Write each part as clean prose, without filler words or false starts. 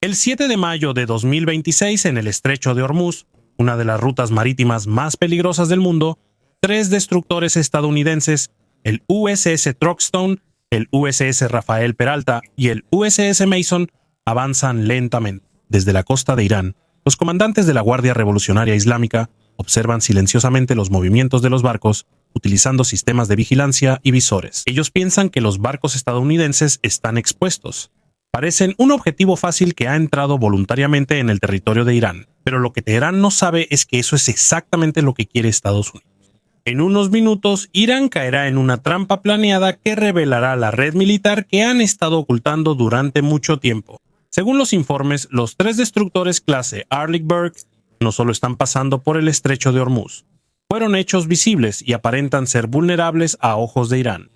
El 7 de mayo de 2026, en el estrecho de Hormuz, una de las rutas marítimas más peligrosas del mundo, 3 destructores estadounidenses, el USS Truxtun, el USS Rafael Peralta y el USS Mason, avanzan lentamente. Desde la costa de Irán, los comandantes de la Guardia Revolucionaria Islámica observan silenciosamente los movimientos de los barcos utilizando sistemas de vigilancia y visores. Ellos piensan que los barcos estadounidenses están expuestos. Parecen un objetivo fácil que ha entrado voluntariamente en el territorio de Irán, pero lo que Teherán no sabe es que eso es exactamente lo que quiere Estados Unidos. En unos minutos, Irán caerá en una trampa planeada que revelará la red militar que han estado ocultando durante mucho tiempo. Según los informes, los 3 destructores clase Arleigh no solo están pasando por el estrecho de Hormuz, fueron hechos visibles y aparentan ser vulnerables a ojos de Irán.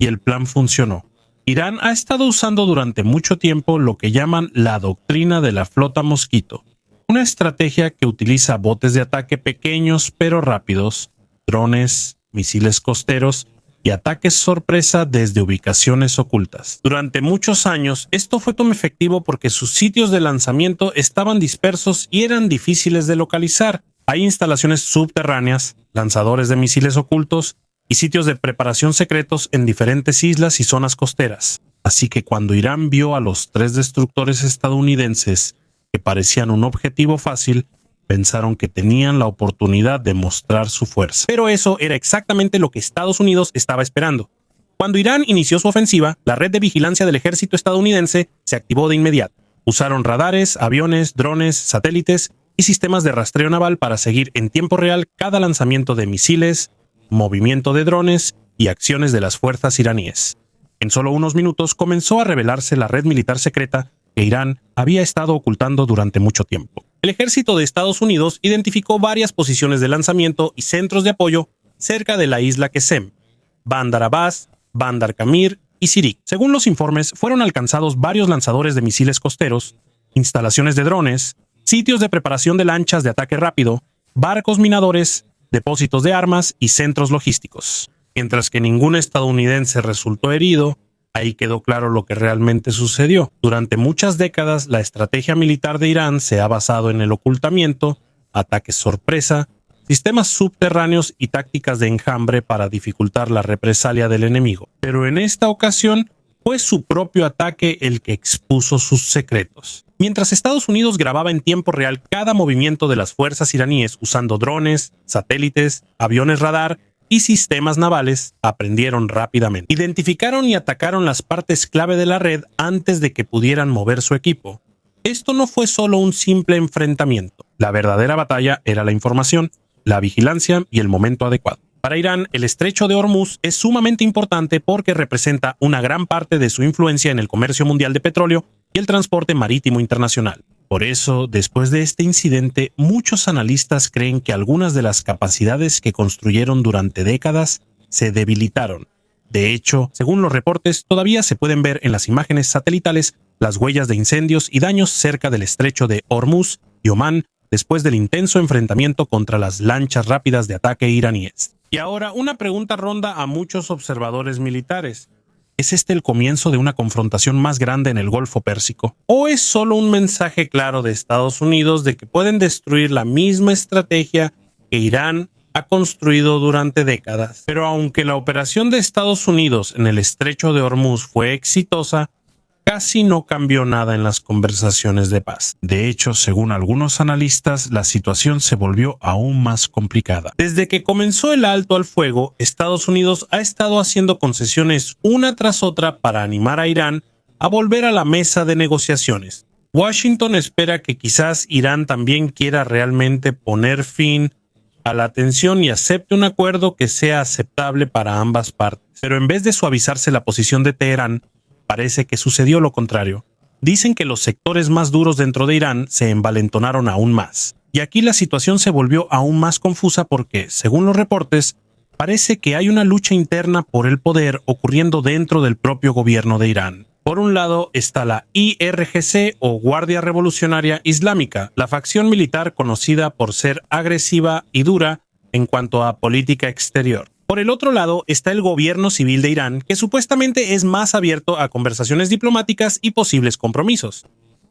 Y el plan funcionó. Irán ha estado usando durante mucho tiempo lo que llaman la doctrina de la flota mosquito, una estrategia que utiliza botes de ataque pequeños pero rápidos, drones, misiles costeros y ataques sorpresa desde ubicaciones ocultas. Durante muchos años, esto fue tan efectivo porque sus sitios de lanzamiento estaban dispersos y eran difíciles de localizar. Hay instalaciones subterráneas, lanzadores de misiles ocultos y sitios de preparación secretos en diferentes islas y zonas costeras. Así que cuando Irán vio a los 3 destructores estadounidenses que parecían un objetivo fácil, pensaron que tenían la oportunidad de mostrar su fuerza. Pero eso era exactamente lo que Estados Unidos estaba esperando. Cuando Irán inició su ofensiva, la red de vigilancia del ejército estadounidense se activó de inmediato. Usaron radares, aviones, drones, satélites y sistemas de rastreo naval para seguir en tiempo real cada lanzamiento de misiles, movimiento de drones y acciones de las fuerzas iraníes. En solo unos minutos comenzó a revelarse la red militar secreta que Irán había estado ocultando durante mucho tiempo. El ejército de Estados Unidos identificó varias posiciones de lanzamiento y centros de apoyo cerca de la isla Qesem, Bandar Abbas, Bandar Kamir y Sirik. Según los informes, fueron alcanzados varios lanzadores de misiles costeros, instalaciones de drones, sitios de preparación de lanchas de ataque rápido, barcos minadores, depósitos de armas y centros logísticos. Mientras que ningún estadounidense resultó herido, ahí quedó claro lo que realmente sucedió. Durante muchas décadas, la estrategia militar de Irán se ha basado en el ocultamiento, ataques sorpresa, sistemas subterráneos y tácticas de enjambre para dificultar la represalia del enemigo. Pero en esta ocasión, fue su propio ataque el que expuso sus secretos. Mientras Estados Unidos grababa en tiempo real cada movimiento de las fuerzas iraníes usando drones, satélites, aviones radar y sistemas navales, aprendieron rápidamente. Identificaron y atacaron las partes clave de la red antes de que pudieran mover su equipo. Esto no fue solo un simple enfrentamiento. La verdadera batalla era la información, la vigilancia y el momento adecuado. Para Irán, el estrecho de Hormuz es sumamente importante porque representa una gran parte de su influencia en el comercio mundial de petróleo y el transporte marítimo internacional. Por eso, después de este incidente, muchos analistas creen que algunas de las capacidades que construyeron durante décadas se debilitaron. De hecho, según los reportes, todavía se pueden ver en las imágenes satelitales las huellas de incendios y daños cerca del estrecho de Hormuz y Omán después del intenso enfrentamiento contra las lanchas rápidas de ataque iraníes. Y ahora una pregunta ronda a muchos observadores militares. ¿Es este el comienzo de una confrontación más grande en el Golfo Pérsico? ¿O es solo un mensaje claro de Estados Unidos de que pueden destruir la misma estrategia que Irán ha construido durante décadas? Pero aunque la operación de Estados Unidos en el estrecho de Hormuz fue exitosa, casi no cambió nada en las conversaciones de paz. De hecho, según algunos analistas, la situación se volvió aún más complicada. Desde que comenzó el alto al fuego, Estados Unidos ha estado haciendo concesiones una tras otra para animar a Irán a volver a la mesa de negociaciones. Washington espera que quizás Irán también quiera realmente poner fin a la tensión y acepte un acuerdo que sea aceptable para ambas partes. Pero en vez de suavizarse la posición de Teherán, parece que sucedió lo contrario. Dicen que los sectores más duros dentro de Irán se envalentonaron aún más. Y aquí la situación se volvió aún más confusa porque, según los reportes, parece que hay una lucha interna por el poder ocurriendo dentro del propio gobierno de Irán. Por un lado está la IRGC o Guardia Revolucionaria Islámica, la facción militar conocida por ser agresiva y dura en cuanto a política exterior. Por el otro lado está el gobierno civil de Irán, que supuestamente es más abierto a conversaciones diplomáticas y posibles compromisos.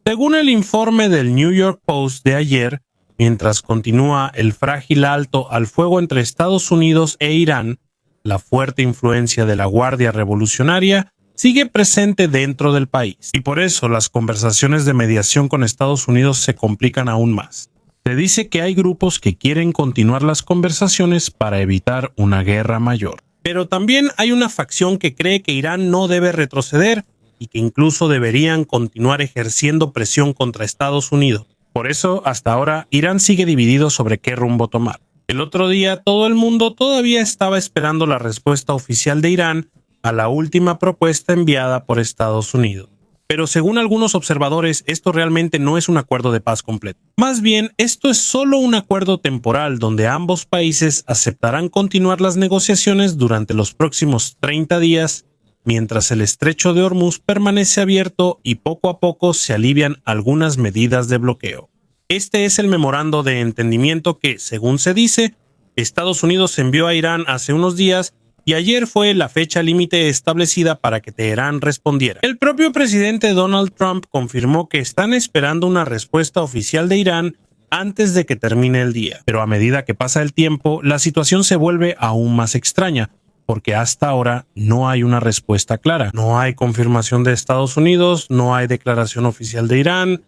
Según el informe del New York Post de ayer, mientras continúa el frágil alto al fuego entre Estados Unidos e Irán, la fuerte influencia de la Guardia Revolucionaria sigue presente dentro del país, y por eso las conversaciones de mediación con Estados Unidos se complican aún más. Se dice que hay grupos que quieren continuar las conversaciones para evitar una guerra mayor. Pero también hay una facción que cree que Irán no debe retroceder y que incluso deberían continuar ejerciendo presión contra Estados Unidos. Por eso, hasta ahora, Irán sigue dividido sobre qué rumbo tomar. El otro día, todo el mundo todavía estaba esperando la respuesta oficial de Irán a la última propuesta enviada por Estados Unidos. Pero según algunos observadores, esto realmente no es un acuerdo de paz completo. Más bien, esto es solo un acuerdo temporal donde ambos países aceptarán continuar las negociaciones durante los próximos 30 días, mientras el estrecho de Hormuz permanece abierto y poco a poco se alivian algunas medidas de bloqueo. Este es el memorando de entendimiento que, según se dice, Estados Unidos envió a Irán hace unos días y ayer fue la fecha límite establecida para que Teherán respondiera. El propio presidente Donald Trump confirmó que están esperando una respuesta oficial de Irán antes de que termine el día. Pero a medida que pasa el tiempo, la situación se vuelve aún más extraña, porque hasta ahora no hay una respuesta clara. No hay confirmación de Estados Unidos, no hay declaración oficial de Irán,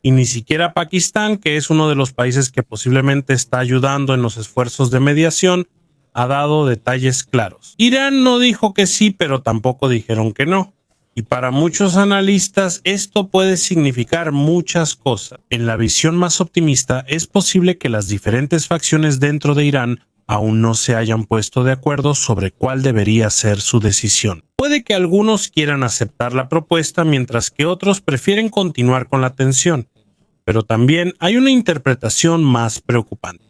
y ni siquiera Pakistán, que es uno de los países que posiblemente está ayudando en los esfuerzos de mediación, ha dado detalles claros. Irán no dijo que sí, pero tampoco dijeron que no. Y para muchos analistas esto puede significar muchas cosas. En la visión más optimista, es posible que las diferentes facciones dentro de Irán aún no se hayan puesto de acuerdo sobre cuál debería ser su decisión. Puede que algunos quieran aceptar la propuesta mientras que otros prefieren continuar con la tensión. Pero también hay una interpretación más preocupante.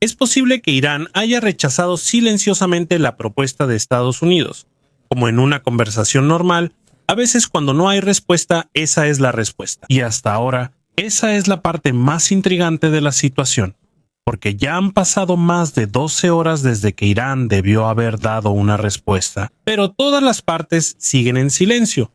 Es posible que Irán haya rechazado silenciosamente la propuesta de Estados Unidos. Como en una conversación normal, a veces cuando no hay respuesta, esa es la respuesta. Y hasta ahora, esa es la parte más intrigante de la situación, porque ya han pasado más de 12 horas desde que Irán debió haber dado una respuesta, pero todas las partes siguen en silencio.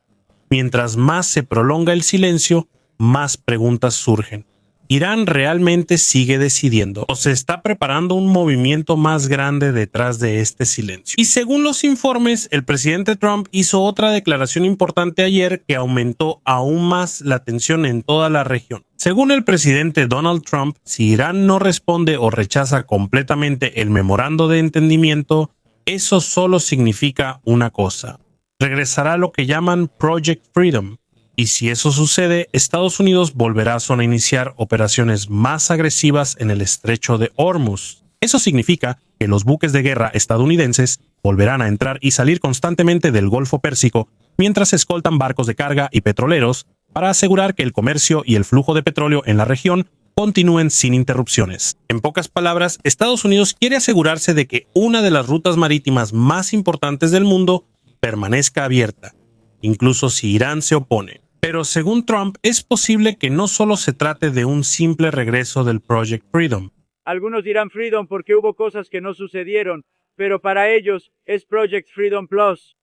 Mientras más se prolonga el silencio, más preguntas surgen. ¿Irán realmente sigue decidiendo o se está preparando un movimiento más grande detrás de este silencio? Y según los informes, el presidente Trump hizo otra declaración importante ayer que aumentó aún más la tensión en toda la región. Según el presidente Donald Trump, si Irán no responde o rechaza completamente el memorando de entendimiento, eso solo significa una cosa: regresará a lo que llaman Project Freedom. Y si eso sucede, Estados Unidos volverá a iniciar operaciones más agresivas en el estrecho de Hormuz. Eso significa que los buques de guerra estadounidenses volverán a entrar y salir constantemente del Golfo Pérsico mientras escoltan barcos de carga y petroleros para asegurar que el comercio y el flujo de petróleo en la región continúen sin interrupciones. En pocas palabras, Estados Unidos quiere asegurarse de que una de las rutas marítimas más importantes del mundo permanezca abierta, incluso si Irán se opone. Pero según Trump, es posible que no solo se trate de un simple regreso del Project Freedom. Algunos dirán Freedom porque hubo cosas que no sucedieron, pero para ellos es Project Freedom Plus.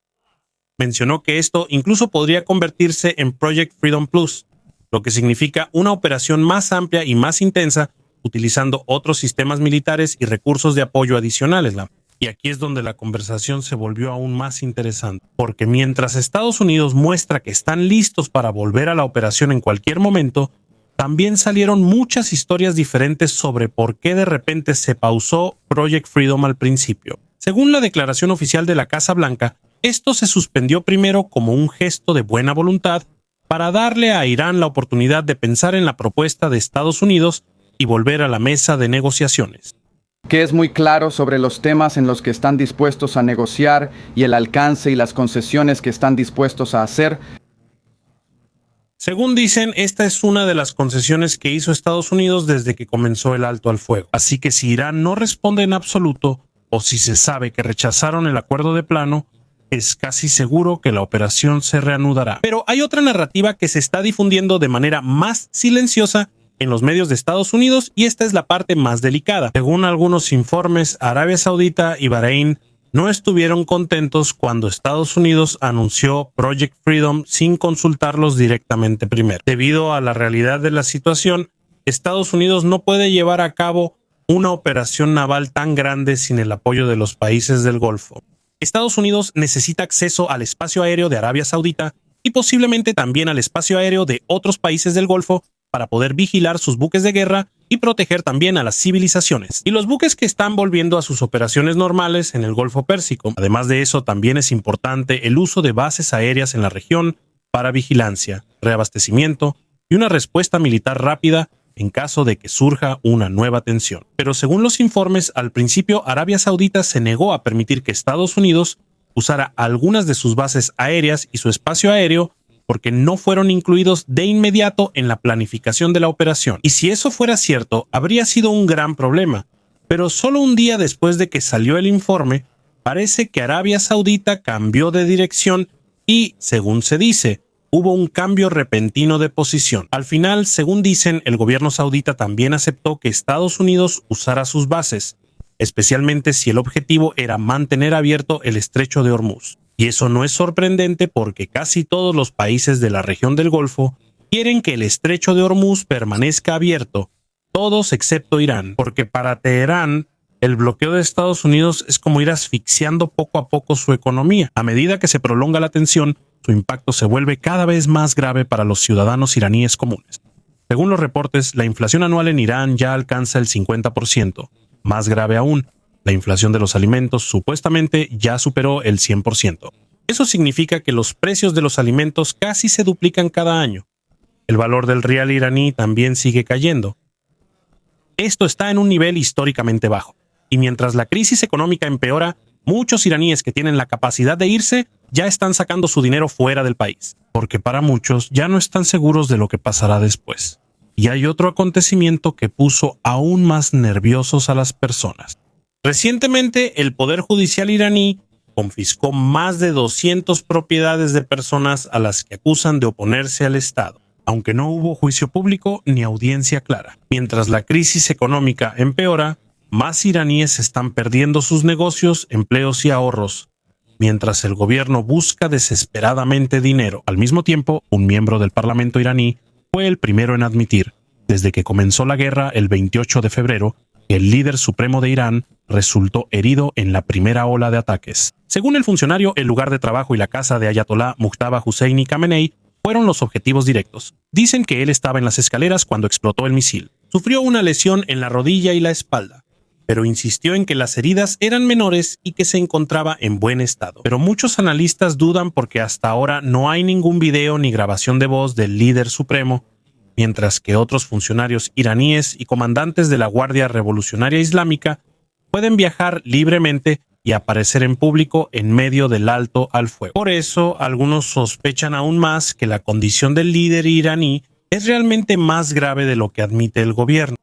Mencionó que esto incluso podría convertirse en Project Freedom Plus, lo que significa una operación más amplia y más intensa utilizando otros sistemas militares y recursos de apoyo adicionales. Y aquí es donde la conversación se volvió aún más interesante, porque mientras Estados Unidos muestra que están listos para volver a la operación en cualquier momento, también salieron muchas historias diferentes sobre por qué de repente se pausó Project Freedom al principio. Según la declaración oficial de la Casa Blanca, esto se suspendió primero como un gesto de buena voluntad para darle a Irán la oportunidad de pensar en la propuesta de Estados Unidos y volver a la mesa de negociaciones. Que es muy claro sobre los temas en los que están dispuestos a negociar y el alcance y las concesiones que están dispuestos a hacer. Según dicen, esta es una de las concesiones que hizo Estados Unidos desde que comenzó el alto al fuego. Así que si Irán no responde en absoluto, o si se sabe que rechazaron el acuerdo de plano, es casi seguro que la operación se reanudará. Pero hay otra narrativa que se está difundiendo de manera más silenciosa en los medios de Estados Unidos, y esta es la parte más delicada. Según algunos informes, Arabia Saudita y Bahrein no estuvieron contentos cuando Estados Unidos anunció Project Freedom sin consultarlos directamente primero. Debido a la realidad de la situación, Estados Unidos no puede llevar a cabo una operación naval tan grande sin el apoyo de los países del Golfo. Estados Unidos necesita acceso al espacio aéreo de Arabia Saudita y posiblemente también al espacio aéreo de otros países del Golfo para poder vigilar sus buques de guerra y proteger también a las civilizaciones y los buques que están volviendo a sus operaciones normales en el Golfo Pérsico. Además de eso, también es importante el uso de bases aéreas en la región para vigilancia, reabastecimiento y una respuesta militar rápida en caso de que surja una nueva tensión. Pero según los informes, al principio Arabia Saudita se negó a permitir que Estados Unidos usara algunas de sus bases aéreas y su espacio aéreo porque no fueron incluidos de inmediato en la planificación de la operación. Y si eso fuera cierto, habría sido un gran problema. Pero solo un día después de que salió el informe, parece que Arabia Saudita cambió de dirección y, según se dice, hubo un cambio repentino de posición. Al final, según dicen, el gobierno saudita también aceptó que Estados Unidos usara sus bases, especialmente si el objetivo era mantener abierto el estrecho de Hormuz. Y eso no es sorprendente porque casi todos los países de la región del Golfo quieren que el estrecho de Hormuz permanezca abierto, todos excepto Irán, porque para Teherán el bloqueo de Estados Unidos es como ir asfixiando poco a poco su economía. A medida que se prolonga la tensión, su impacto se vuelve cada vez más grave para los ciudadanos iraníes comunes. Según los reportes, la inflación anual en Irán ya alcanza el 50%. Más grave aún, la inflación de los alimentos supuestamente ya superó el 100%. Eso significa que los precios de los alimentos casi se duplican cada año. El valor del rial iraní también sigue cayendo. Esto está en un nivel históricamente bajo. Y mientras la crisis económica empeora, muchos iraníes que tienen la capacidad de irse ya están sacando su dinero fuera del país, porque para muchos ya no están seguros de lo que pasará después. Y hay otro acontecimiento que puso aún más nerviosos a las personas. Recientemente, el Poder Judicial iraní confiscó más de 200 propiedades de personas a las que acusan de oponerse al Estado, aunque no hubo juicio público ni audiencia clara. Mientras la crisis económica empeora, más iraníes están perdiendo sus negocios, empleos y ahorros, mientras el gobierno busca desesperadamente dinero. Al mismo tiempo, un miembro del Parlamento iraní fue el primero en admitir, desde que comenzó la guerra el 28 de febrero, que el líder supremo de Irán resultó herido en la primera ola de ataques. Según el funcionario, el lugar de trabajo y la casa de Ayatollah Mujtaba Husseini Khamenei fueron los objetivos directos. Dicen que él estaba en las escaleras cuando explotó el misil. Sufrió una lesión en la rodilla y la espalda, pero insistió en que las heridas eran menores y que se encontraba en buen estado. Pero muchos analistas dudan porque hasta ahora no hay ningún video ni grabación de voz del líder supremo, mientras que otros funcionarios iraníes y comandantes de la Guardia Revolucionaria Islámica pueden viajar libremente y aparecer en público en medio del alto al fuego. Por eso, algunos sospechan aún más que la condición del líder iraní es realmente más grave de lo que admite el gobierno.